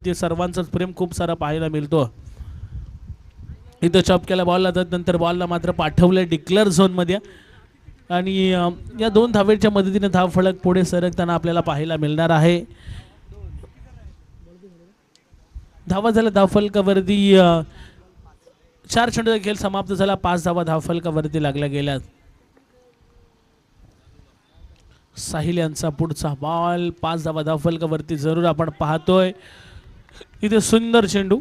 ते सर्वांचाच प्रेम खूप सारा पाहायला मिळतो. इथं चॉप केला बॉलला जात नंतर बॉलला मात्र पाठवलं डिक्लेअर झोनमध्ये आणि या 2 धावेच्या मदतीने धाव फलक पुढे सरकताना आपल्याला पाहायला मिळणार आहे. धावा झाला धावफलकावरती 4 चेंडूचा खेळ समाप्त झाला. 5 धावा धावफलकावरती लागल्या गेल्यात. साहिल यांचा पुढचा बॉल 5 धावा धावफलकावरती जरूर आपण पाहतोय. इथे सुंदर चेंडू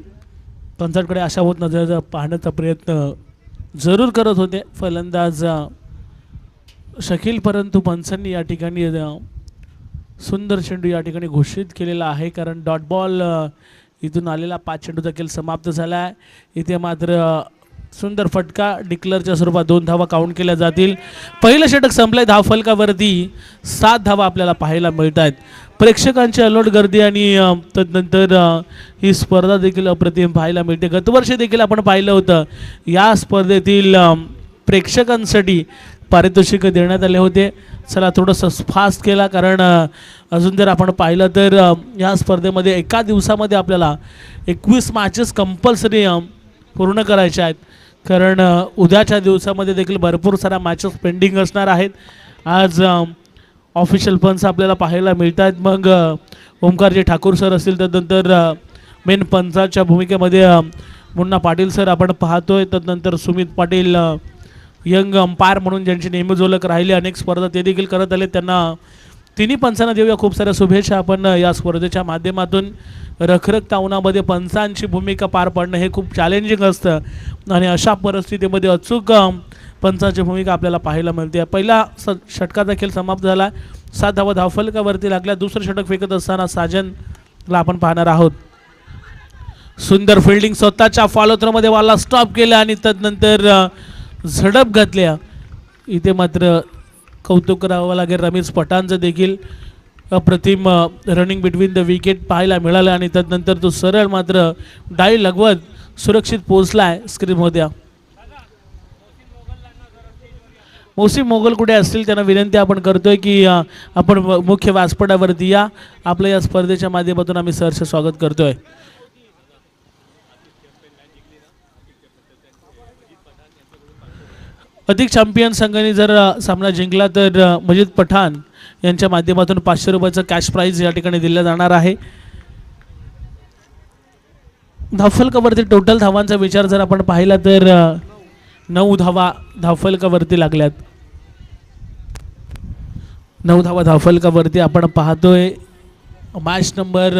पंचांकडे आशा होत नजर पाहण्याचा प्रयत्न जरूर करत होते फलंदाज शकील, परंतु पंचांनी या ठिकाणी सुंदर चेंडू या ठिकाणी घोषित केलेला आहे. कारण डॉट बॉल इथून आलेला 5 चेंडूचा खेळ समाप्त झाला आहे. इथे मात्र सुंदर फटका डिक्लेअरच्या स्वरूपात 2 धावा काउंट केल्या जातील. पहिलं षटक संपलंय. धावफलकावरती 7 धावा आपल्याला पाहायला मिळत आहेत. प्रेक्षकांची अलोट गर्दी आणि तदनंतर ही स्पर्धा देखील अप्रतिम पाहायला मिळते. गतवर्षी देखील आपण पाहिलं होतं या स्पर्धेतील प्रेक्षकांसाठी पारितोषिक देण्यात आले होते. चला थोडंसं फास्ट केला कारण अजून जर आपण पाहिलं तर या स्पर्धेमध्ये एका दिवसामध्ये आपल्याला 21 मॅचेस कंपल्सरी पूर्ण करायच्या आहेत. कारण उद्याच्या दिवसामध्ये देखील भरपूर साऱ्या मॅचेस पेंडिंग असणार आहेत. आज ऑफिशियल पंच आपल्याला पाहायला मिळतात. मग ओमकारजी ठाकूर सर असतील, तदनंतर मेन पंचाच्या भूमिकेमध्ये मुन्ना पाटील सर आपण पाहतोय. तदनंतर सुमित पाटील यंग अंपायर म्हणून ज्यांची नेहमी ओळख राहिली अनेक स्पर्धा ते देखील करत आले. त्यांना तिन्ही पंचांना देऊया खूप साऱ्या शुभेच्छा. आपण या स्पर्धेच्या माध्यमातून रखरखता उन्हामध्ये पंचांची भूमिका पार पाडणं हे खूप चॅलेंजिंग असतं आणि अशा परिस्थितीमध्ये अचूक पंचांची भूमिका आपल्याला पाहायला मिळते. पहिला षटकाचा खेळ समाप्त झाला. 7 धावा धावफलकावरती लागल्या. दुसरं षटक फेकत असताना साजनला आपण पाहणार आहोत. सुंदर फिल्डिंग स्वतःच्या फॉलो थ्रोमध्ये बॉलला स्टॉप केला आणि तदनंतर झडप घातल्या. इथे मात्र कौतुक करावं लागेल रमेश पठाणचं देखील. अप्रतिम रनिंग बिटवीन द विकेट पाहायला मिळालं आणि तदनंतर तो सरळ मात्र डाई लगवत सुरक्षित पोहोचला आहे स्क्रीनमध्ये. मोसिम मोगल कुठे असतील त्यांना विनंती आपण करतोय की आपण मुख्य व्यासपीठावरती या. आपल्या या स्पर्धेच्या माध्यमातून आम्ही सहर्ष स्वागत करतोय. अधिक चॅम्पियन संघाने जर सामना जिंकला तर मजीद पठाण यांच्या माध्यमातून 500 रुपयाचं कॅश प्राइज या ठिकाणी दिलं जाणार आहे. धावफलकावरती टोटल धावांचा विचार जर आपण पाहिला तर 9 धावा धावफलकावरती लागल्यात. 9 धावा धावफलकावरती आपण पाहतोय. मॅच नंबर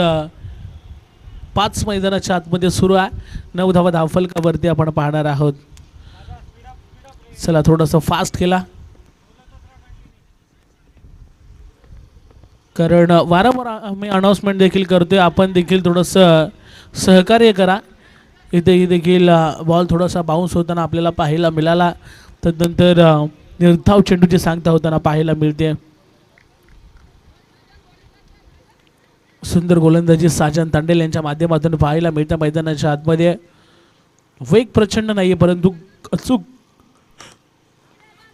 5 मैदानाच्या आतमध्ये सुरू आहे. 9 धावा धावफलकावरती आपण पाहणार आहोत. चला थोडंसं फास्ट केला कारण वारंवार आम्ही अनाउन्समेंट देखील करतोय. आपण देखील थोडंसं सहकार्य करा. इथे देखील बॉल थोडासा बाउन्स होताना आपल्याला पाहायला मिळाला. तदनंतर निर्धाव चेंडूची सांगता होताना पाहायला मिळते. सुंदर गोलंदाजी साजन तांडेल यांच्या माध्यमातून पाहायला मिळतं. मैदानाच्या आतमध्ये वेग प्रचंड नाही परंतु अचूक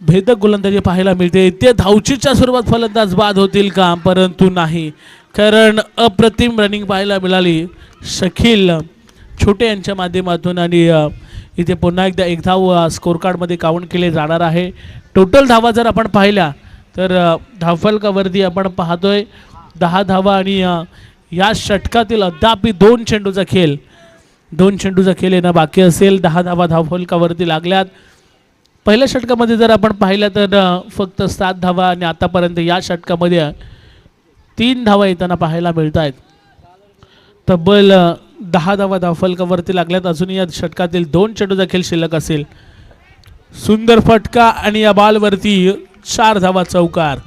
भेदक गोलंदाजी पाहायला मिळते. ते धावचीच्या स्वरूपात फलंदाज बाद होतील का? परंतु नाही, कारण अप्रतिम रनिंग पाहायला मिळाली शकील छोटे यांच्या माध्यमातून आणि इथे पुन्हा एकदा 1 धाव स्कोर कार्डमध्ये काउंट केले जाणार आहे. टोटल धावा जर आपण पाहिल्या तर धावफलकावरती आपण पाहतोय 10 धावा आणि या षटकातील अद्यापी 2 चेंडूचा खेळ येणं बाकी असेल. 10 धावा धावफलकावरती लागल्यात. पहिल्या षटकामध्ये जर आपण पाहिलं तर फक्त 7 धावा आणि आतापर्यंत या षटकामध्ये 3 धावा येताना पाहायला मिळत आहेत. तब्बल 10 धावा धावफलकावरती लागल्यात. अजून या षटकातील 2 चेंडूचा खेळ शिल्लक असेल. सुंदर फटका आणि या बॉलवरती 4 धावा चौकार.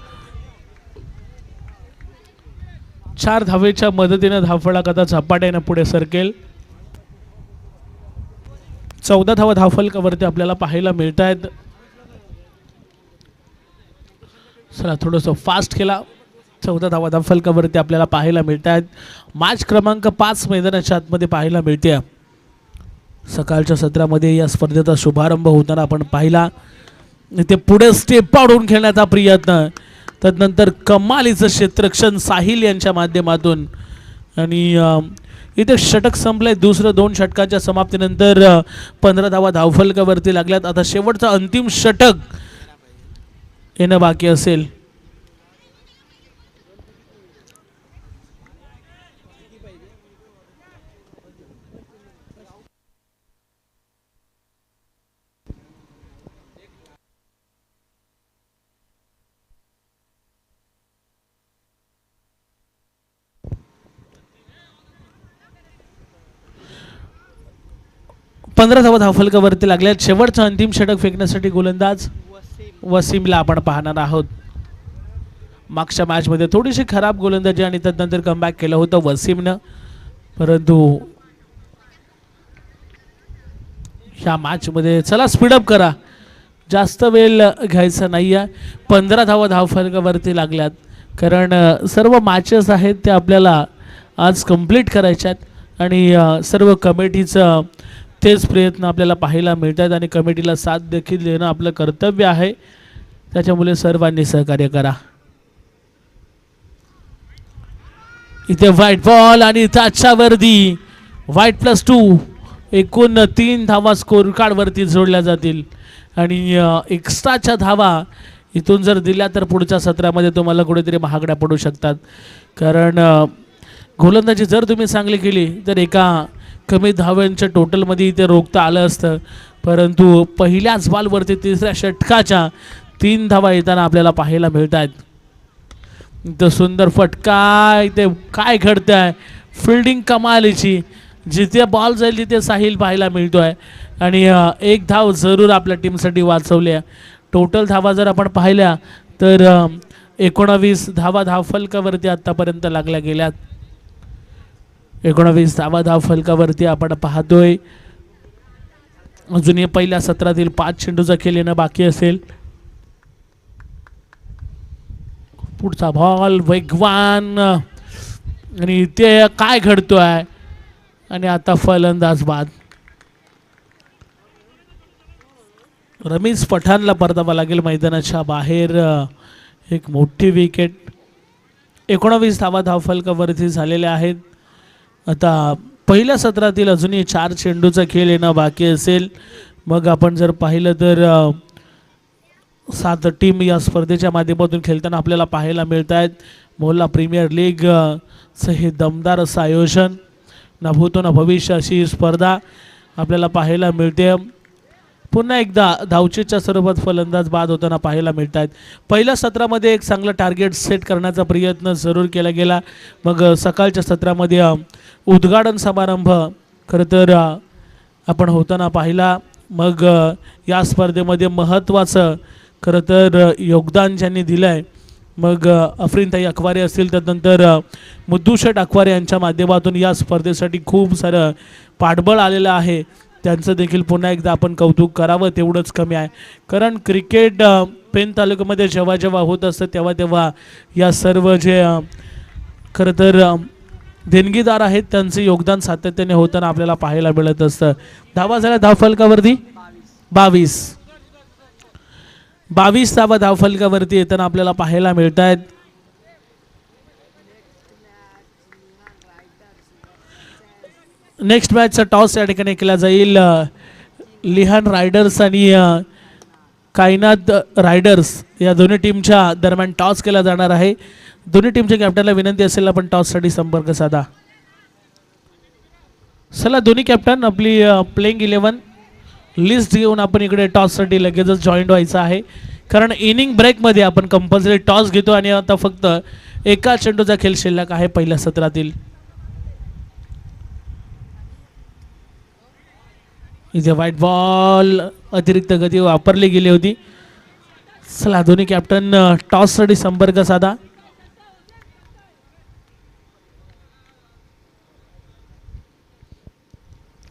4 धावेच्या मदतीने धावफलक आता झपाट्याने पुढे सरकेल. 14 धावा धावफलकावरती आपल्याला पाहायला मिळत आहेत. चला थोडंसं फास्ट केला. 14 धावा धावफलकावरती आपल्याला पाहायला मिळत आहेत. मॅच क्रमांक 5 मैदानाच्या आतमध्ये पाहायला मिळते. सकाळच्या सत्रामध्ये या स्पर्धेचा शुभारंभ होताना आपण पाहिला. ते पुढे स्टेप आउट खेळण्याचा प्रयत्न, तदनंतर कमालीचं क्षेत्ररक्षण साहिल यांच्या माध्यमातून आणि इथे षटक संपलंय दुसरं. 2 षटकाच्या समाप्तीनंतर 15 धावा धावफलकावरती लागल्यात. आता शेवटचं अंतिम षटक येणं बाकी असेल. पंधरा धावा धावफलकावरती लागल्या. शेवटचं अंतिम षटक फेकण्यासाठी गोलंदाज वसीमला आपण पाहणार आहोत. मागच्या मॅचमध्ये थोडीशी खराब गोलंदाजी आणि त्यानंतर कमबॅक केलं होतं वसीमनं, परंतु ह्या मॅचमध्ये चला स्पीडअप करा, जास्त वेळ घ्यायचा नाही आहे. 15 धावा धावफलकावरती लागल्यात, कारण सर्व मॅचेस आहेत ते आपल्याला आज कंप्लीट करायच्या आहेत आणि सर्व कमिटीचं तेच प्रयत्न आपल्याला पाहायला मिळतात आणि कमिटीला साथ देखील देणं आपलं कर्तव्य आहे. त्याच्यामुळे सर्वांनी सहकार्य करा. इथे व्हाईट बॉल आणि त्याच्यावरती व्हाईट +2 एकूण 3 धावा स्कोर कार्डवरती जोडल्या जातील आणि एक्स्ट्राच्या धावा इथून जर दिल्या तर पुढच्या सत्रामध्ये तुम्हाला कुठेतरी महागड्या पडू शकतात. कारण गोलंदाजी जर तुम्ही चांगली केली तर एका कमी धावांच्या टोटलमध्ये इथे रोखता आलं असतं, परंतु पहिल्याच बॉलवरती तिसऱ्या षटकाच्या 3 धावा येताना आपल्याला पाहायला मिळत आहेत. इथं सुंदर फटका. इथे काय घडतं आहे, फिल्डिंग कमालीची. जिथे बॉल जाईल तिथे साहिल पाहायला मिळतो आहे आणि 1 धाव जरूर आपल्या टीमसाठी वाचवली आहे. टोटल धावा जर आपण पाहिल्या तर 19 धावा धावफलकावरती आत्तापर्यंत लागल्या गेल्यात. 19 धावा धावफलकावरती आपण पाहतोय. अजूनही पहिल्या सत्रातील 5 चेंडूचा खेळ येणं बाकी असेल. पुढचा बॉल वेगवान आणि ते काय घडतोय आणि आता फलंदाज बाद. रमीज पठाणला परतावा लागेल मैदानाच्या बाहेर. एक मोठी विकेट. 19 धावा धावफलकावरती झालेल्या आहेत. आता पहिल्या सत्रातील अजूनही 4 चेंडूचा खेळ येणं बाकी असेल. मग आपण जर पाहिलं तर 7 टीम या स्पर्धेच्या माध्यमातून खेळताना आपल्याला पाहायला मिळत आहेत. मोहल्ला प्रीमियर लीग हे दमदार असं आयोजन, ना भूतो ना भविष्य अशी ही स्पर्धा आपल्याला पाहायला मिळते. पुन्हा एकदा धावचीच्या स्वरूपात फलंदाज बाद होताना पाहायला मिळत आहेत. पहिल्या सत्रामध्ये एक चांगलं टार्गेट सेट करण्याचा प्रयत्न जरूर केला गेला. मग सकाळच्या सत्रामध्ये उद्घाटन समारंभ खरं तर आपण होताना पाहिला. मग या स्पर्धेमध्ये महत्त्वाचं खरं तर योगदान ज्यांनी दिलं आहे, मग अफरीनताई अखवारे असतील, त्यानंतर मुद्दूशेठ अखवारे यांच्या माध्यमातून या स्पर्धेसाठी खूप सारं पाठबळ आलेलं आहे. त्यांचं देखील पुन्हा एकदा आपण कौतुक करावं तेवढंच कमी आहे. कारण क्रिकेट पेन तालुक्यामध्ये जेव्हा जेव्हा होत असतं तेव्हा तेव्हा या सर्व जे खरं तर देणगीदार आहेत त्यांचं योगदान सातत्याने होताना आपल्याला पाहायला मिळत असतं. धावा झाल्या धावफलकावरती 22 धावा धावफलकावरती येताना आपल्याला पाहायला मिळत आहेत. नेक्स्ट मॅचचा टॉस या ठिकाणी केला जाईल. लिहान रायडर्स आणि कायनात रायडर्स या दोन्ही टीमच्या दरम्यान टॉस केला जाणार आहे. दोन्ही टीमच्या कॅप्टनला विनंती असेल आपण टॉससाठी संपर्क साधा. चला दोन्ही कॅप्टन आपली प्लेइंग 11 लिस्ट घेऊन आपण इकडे टॉससाठी लगेचच जॉईंट व्हायचं आहे. कारण इनिंग ब्रेकमध्ये आपण कंपल्सरी टॉस घेतो आणि आता फक्त एका चेंडूचा खेळ शिल्लक आहे पहिल्या सत्रातील. इथे व्हाईट बॉल अतिरिक्त गती वापरली गेली होती. चला दोन्ही कॅप्टन टॉससाठी संपर्क साधा.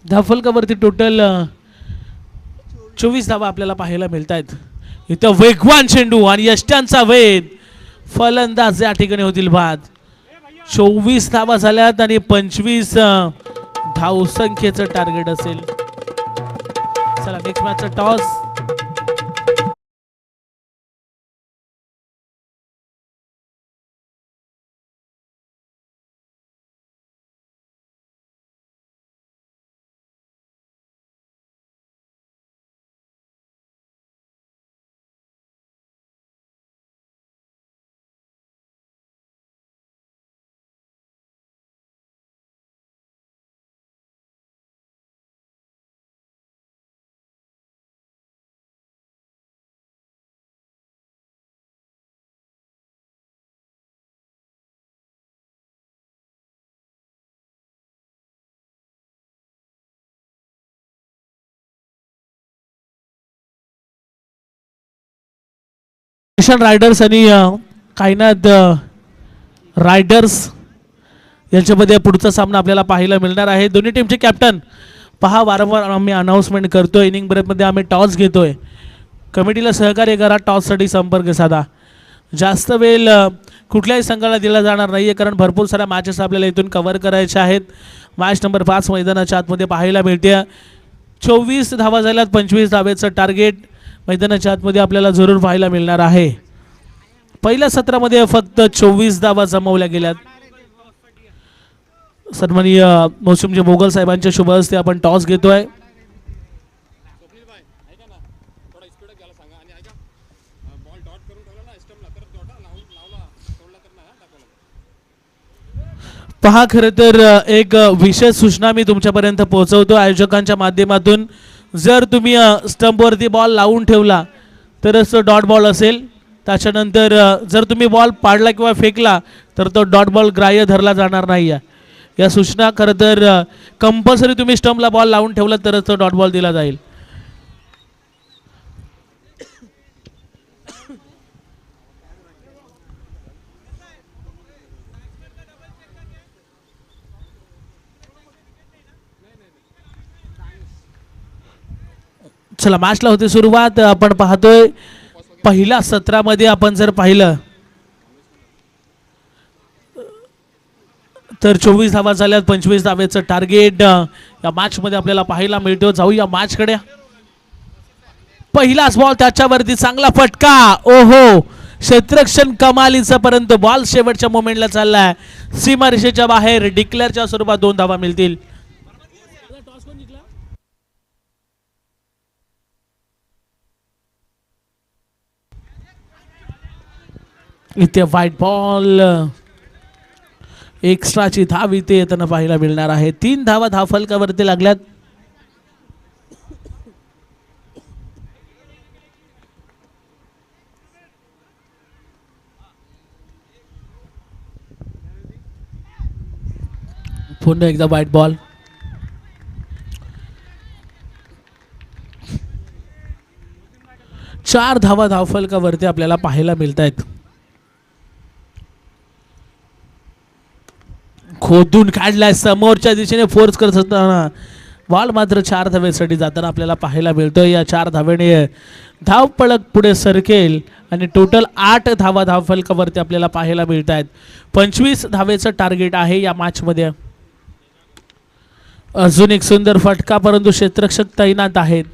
धावफलकावरती टोटल 24 धावा आपल्याला पाहायला मिळत आहेत. इथं वेगवान चेंडू आणि यष्ट्यांचा वेध. फलंदाज या ठिकाणी होतील बाद. 24 धावा झाल्यात आणि 25 धावसंख्येचं टार्गेट असेल. चला नेक्स्ट मॅचचा टॉस. किशन रायडर्स आणि कायनाद रायडर्स यांच्यामध्ये पुढचा सामना आपल्याला पाहायला मिळणार आहे. दोन्ही टीमचे कॅप्टन पहा, वारंवार आम्ही अनाऊन्समेंट करतोय. इनिंग ब्रेकमध्ये आम्ही टॉस घेतोय. कमिटीला सहकार्य करा, टॉससाठी संपर्क साधा. जास्त वेळ कुठल्याही संघाला दिला जाणार नाही आहे, कारण भरपूर साऱ्या मॅचेस आपल्याला इथून कव्हर करायच्या आहेत. मॅच नंबर 5 मैदानाच्या आतमध्ये पाहायला मिळते. 24 धावा झाल्यात, 25 धावेचं टार्गेट मैदानाच्या आतमध्ये आपल्याला जरूर पाहायला मिळणार आहे. पहिल्या सत्रामध्ये फक्त 24 धावा जमवल्या गेल्यात. सन्माननीय मोसुमजी मोगल साहेबांच्या शुभ हस्ते आपण टॉस घेतोय. पहा, खरं तर एक विशेष सूचना मी तुमच्यापर्यंत पोहोचवतो आयोजकांच्या माध्यमातून. जर तुम्ही स्टंपवरती बॉल लावून ठेवला तरच तो डॉट बॉल असेल. त्याच्यानंतर जर तुम्ही बॉल पाडला किंवा फेकला तर तो डॉट बॉल ग्राह्य धरला जाणार नाही आहे. या सूचना खरं तर कंपल्सरी तुम्ही स्टंपला बॉल लावून ठेवला तरच तो डॉट बॉल दिला जाईल. चला, मॅचला होते सुरुवात. आपण पाहतोय पहिल्या सत्रामध्ये आपण जर पाहिलं तर 24 धावा झाल्यात, 25 धावेचं टार्गेट या मॅचमध्ये आपल्याला पाहायला मिळतो. जाऊया मॅचकडे. पहिलाच बॉल, त्याच्यावरती चांगला फटका. ओहो, क्षेत्ररक्षण कमालीचा, परंतु बॉल शेवटच्या मोमेंटला चाललाय सीमारेषेच्या बाहेर. डिक्लेअरच्या स्वरूपात 2 धावा मिळतील. इथे व्हाईट बॉल, एक्स्ट्राची धाव इथे येताना पाहायला मिळणार आहे. 3 धावा धावफलकावरती लागल्यात. पुन्हा एकदा व्हाईट बॉल. चार धावा धावफलकावरती आपल्याला पाहायला मिळत आहेत. खोदून काढलाय, समोरच्या दिशेने फोर्स करत असताना बॉल मात्र 4 धावेसाठी जाताना आपल्याला पाहायला मिळतोय. या 4 धावेने धावपळक पुढे सरकेल आणि टोटल 8 धावा धावफलकावरती आपल्याला पाहायला मिळत आहेत. 25 धावेचं टार्गेट आहे या मॅचमध्ये. अजून एक सुंदर फटका, परंतु क्षेत्ररक्षक तैनात आहेत.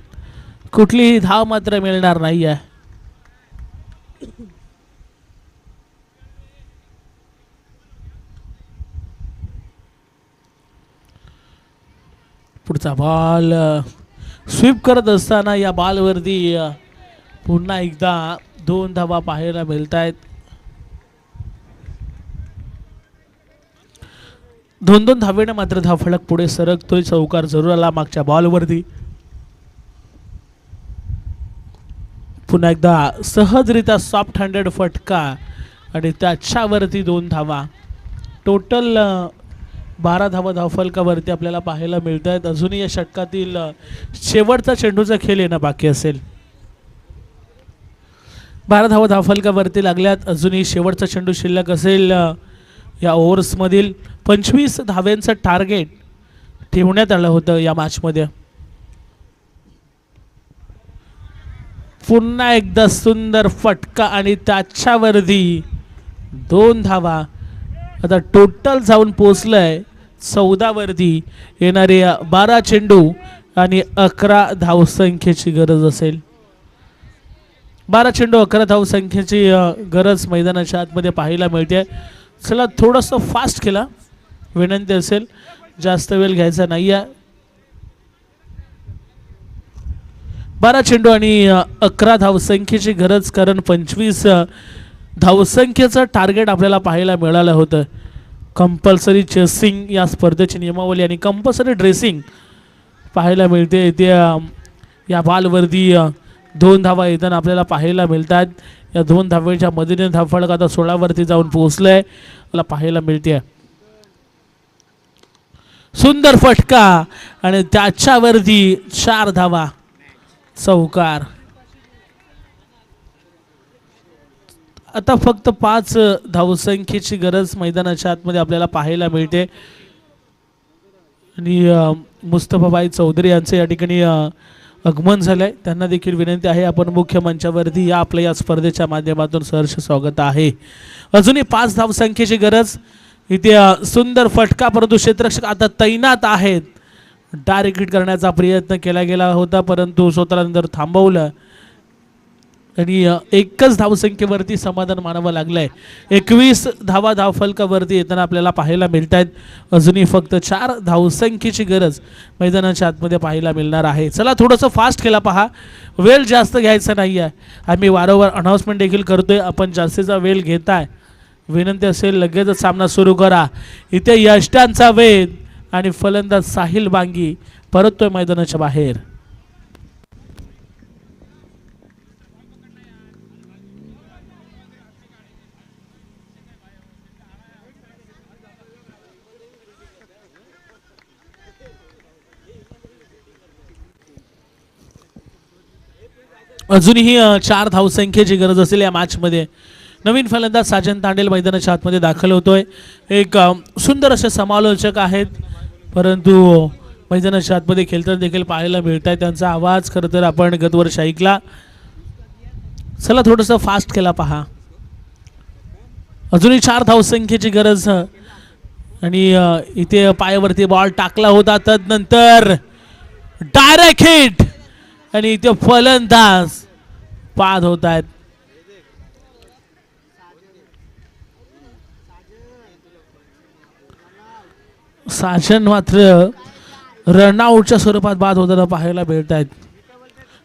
कुठलीही धाव मात्र मिळणार नाही आहे. पुढचा बॉल स्वीप करत असताना या बॉलवरती पुन्हा एकदा 2 धावा पाहायला मिळत आहेत. 2-2 धावेने मात्र धावफलक पुढे सरकतोय. चौकार जरूर आला मागच्या बॉलवरती. पुन्हा एकदा सहजरित्या सॉफ्ट हँडेड फटका आणि त्याच्यावरती 2 धावा. टोटल 12 धावा धावफलकावरती आपल्याला पाहायला मिळत आहेत. अजूनही या षटकातील शेवटचा चेंडूचा खेळ येणं बाकी असेल. 12 धावा धावफलकावरती लागल्यात. अजूनही शेवटचा चेंडू शिल्लक असेल. या ओव्हर्समधील 25 धाव्यांचं टार्गेट ठेवण्यात आलं होतं या मॅचमध्ये. पुन्हा एकदा सुंदर फटका आणि त्याच्यावरती 2 धावा. आता टोटल जाऊन पोचलंय 14 वरती. येणारे 12 चेंडू आणि 11 धावसंख्येची गरज असेल. 12 चेंडू 11 धावसंख्येची गरज मैदानाच्या आतमध्ये पाहायला मिळते. चला, थोडंसं फास्ट केला, विनंती असेल, जास्त वेळ घ्यायचा नाही आहे. 12 चेंडू आणि 11 धावसंख्येची गरज, कारण 25 धावसंख्येचं टार्गेट आपल्याला पाहायला मिळालं होतं. कंपल्सरी चेसिंग या स्पर्धेची नियमावली आणि कंपल्सरी ड्रेसिंग पाहायला मिळते. ते या बॉलवरती 2 धावा येताना आपल्याला पाहायला मिळतात. या 2 धावेच्या मदतीने धावफलक आता 16 वरती जाऊन पोहोचलंय, मला पाहायला मिळते. सुंदर फटका आणि त्याच्यावरती 4 धावा. चौकार. आता फक्त 5 धावसंख्येची गरज मैदानाच्या आतमध्ये आपल्याला पाहायला मिळते आणि मुस्तफाबाई चौधरी यांचं या ठिकाणी आगमन झालंय. त्यांना देखील विनंती आहे आपण मुख्य मंचावरती या. आपल्या या स्पर्धेच्या माध्यमातून सहर्ष स्वागत आहे. अजूनही 5 धावसंख्येची गरज. इथे सुंदर फटका परंतु क्षेत्ररक्षक आता तैनात आहेत. डायरेक्ट हिट करण्याचा प्रयत्न केला गेला होता परंतु स्वतःला नंतर थांबवलं आणि एकच धावसंख्येवरती समाधान मानावं लागलंय. 21 धावा धावफलकावरती येताना आपल्याला पाहायला मिळत आहेत. अजूनही फक्त 4 धावसंख्येची गरज मैदानाच्या आतमध्ये पाहायला मिळणार आहे. चला थोडंसं फास्ट केला पहा. वेळ जास्त घ्यायचा नाही आहे. आम्ही वारंवार अनाऊन्समेंट देखील करतोय. आपण जास्तीचा वेळ घेताय विनंती असेल लगेचच सामना सुरू करा. इथे यष्टांचा वेध आणि फलंदाज साहिल बांगी परततोय मैदानाच्या बाहेर. अजूनही 4 धावसंख्येची गरज असेल या मॅचमध्ये. नवीन फलंदाज साजन तांडेल मैदानाच्या आतमध्ये दाखल होतोय. एक सुंदर असे समालोचक आहेत परंतु मैदानाच्या आतमध्ये खेळताना देखील पाहायला मिळत आहे. त्यांचा आवाज खरं तर आपण गतवर्षी ऐकला. चला थोडंसं फास्ट केला पहा. अजूनही 4 धावसंख्येची गरज आणि इथे पायावरती बॉल टाकला होता तदनंतर डायरेक्ट हिट आणि इथे फलंदाज बाद होत आहेत. साजन मात्र रनआउटच्या स्वरूपात बाद होताना पाहायला मिळत आहेत.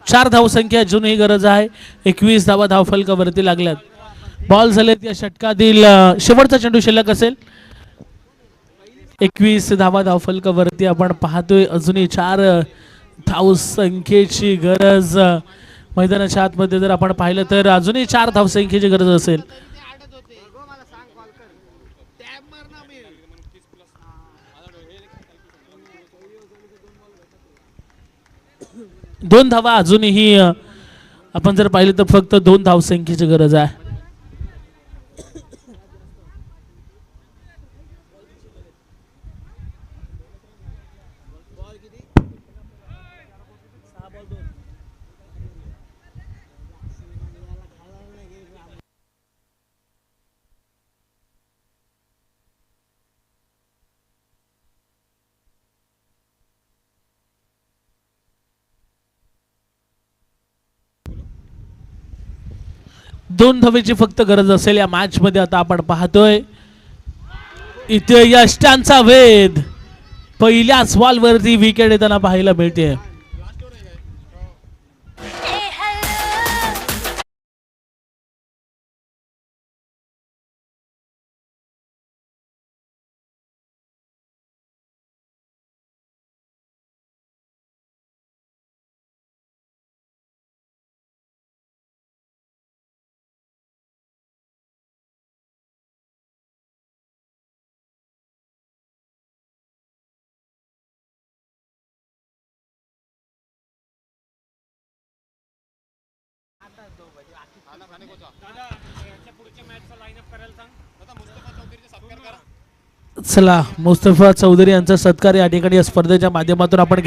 4 धावसंख्या अजूनही गरज आहे. 21 धावा धावफलकावरती लागल्यात. बॉल झालेत या षटकातील शेवटचा चेंडू शिल्लक असेल. 21 धावा धावफलकावरती आपण पाहतोय. अजूनही 4 धावसंख्येची गरज मैदानाच्या आतमध्ये जर आपण पाहिलं तर अजूनही 4 धावसंख्येची गरज असेल. 2 धावा अजूनही आपण जर पाहिलं तर फक्त 2 धावसंख्येची गरज आहे. दोन धावेची फक्त गरज असेल या मॅच मध्ये. आता आपण पाहतोय इथे यष्टांचा वेध. पहिल्याच बॉलवरती विकेट येताना पाहायला मिळते. चला मुस्तफा चौधरी यांचा सत्कार या ठिकाणी या स्पर्धेच्या माध्यमातून आपण